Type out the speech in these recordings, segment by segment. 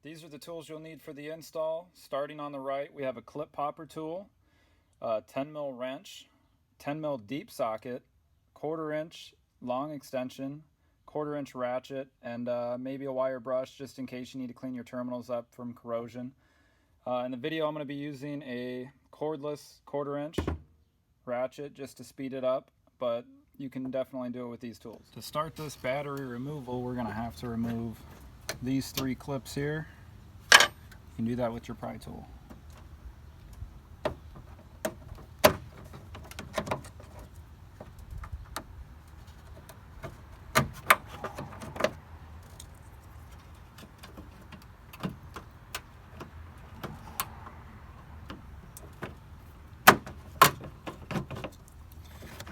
These are the tools you'll need for the install. Starting on the right, we have a clip popper tool, a 10mm wrench, 10mm deep socket, 1/4 inch long extension, 1/4 inch ratchet, and maybe a wire brush just in case you need to clean your terminals up from corrosion. In the video, I'm going to be using a cordless 1/4 inch ratchet just to speed it up, but you can definitely do it with these tools. To start this battery removal, we're going to have to remove these 3 clips here. You can do that with your pry tool.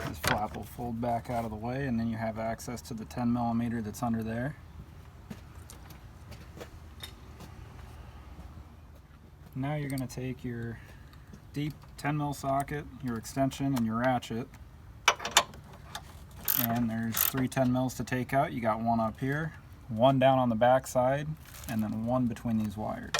This flap will fold back out of the way, and then you have access to the 10mm that's under there. Now you're going to take your deep 10mm socket, your extension, and your ratchet, and there's 3 10mm to take out. You got one up here, one down on the back side, and then one between these wires.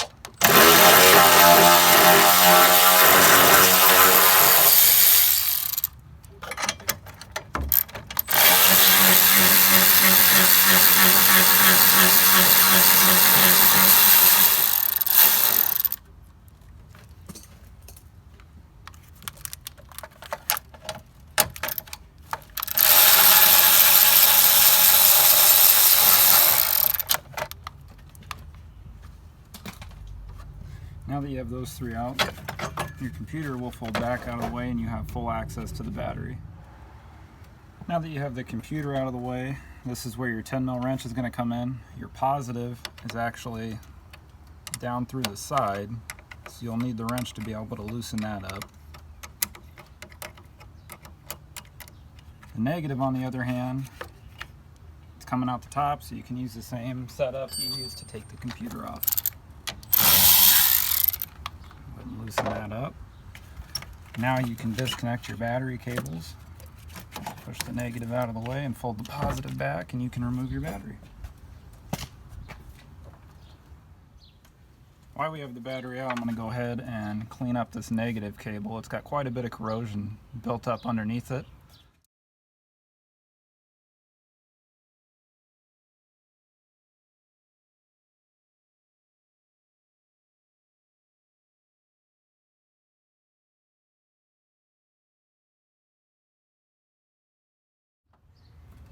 Now that you have those 3 out, your computer will fold back out of the way and you have full access to the battery. Now that you have the computer out of the way, this is where your 10mm wrench is going to come in. Your positive is actually down through the side, so you'll need the wrench to be able to loosen that up. The negative, on the other hand, it's coming out the top, so you can use the same setup you used to take the computer off. Loosen that up. Now you can disconnect your battery cables, push the negative out of the way and fold the positive back, and you can remove your battery. While we have the battery out, I'm going to go ahead and clean up this negative cable. It's got quite a bit of corrosion built up underneath it.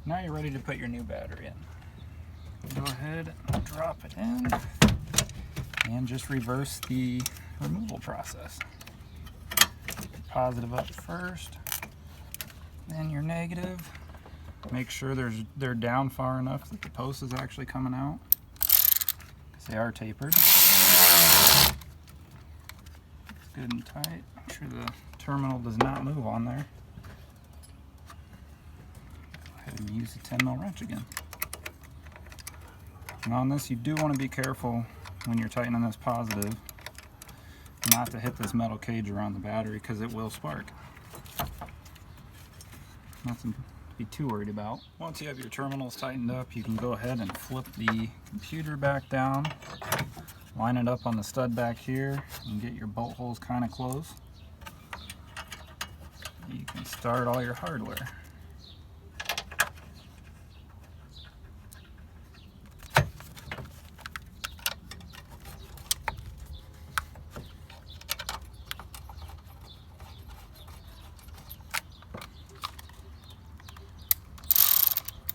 Now you're ready to put your new battery in. Go ahead and drop it in and just reverse the removal process. Your positive up first, then your negative. Make sure they're down far enough that the post is actually coming out, because they are tapered. It's good and tight. Make sure the terminal does not move on there. And use the 10mm wrench again. And on this, you do want to be careful when you're tightening this positive not to hit this metal cage around the battery, because it will spark. Nothing to be too worried about. Once you have your terminals tightened up, you can go ahead and flip the computer back down, line it up on the stud back here, and get your bolt holes kind of close. You can start all your hardware.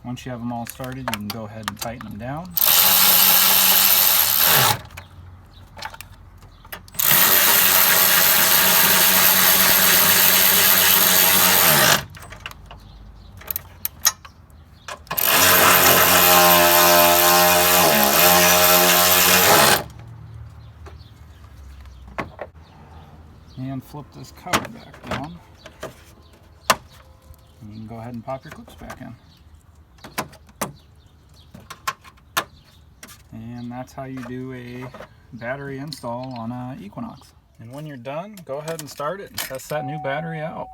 Once you have them all started, you can go ahead and tighten them down. And flip this cover back down. And you can go ahead and pop your clips back in. And that's how you do a battery install on an Equinox. And when you're done, go ahead and start it and test that new battery out.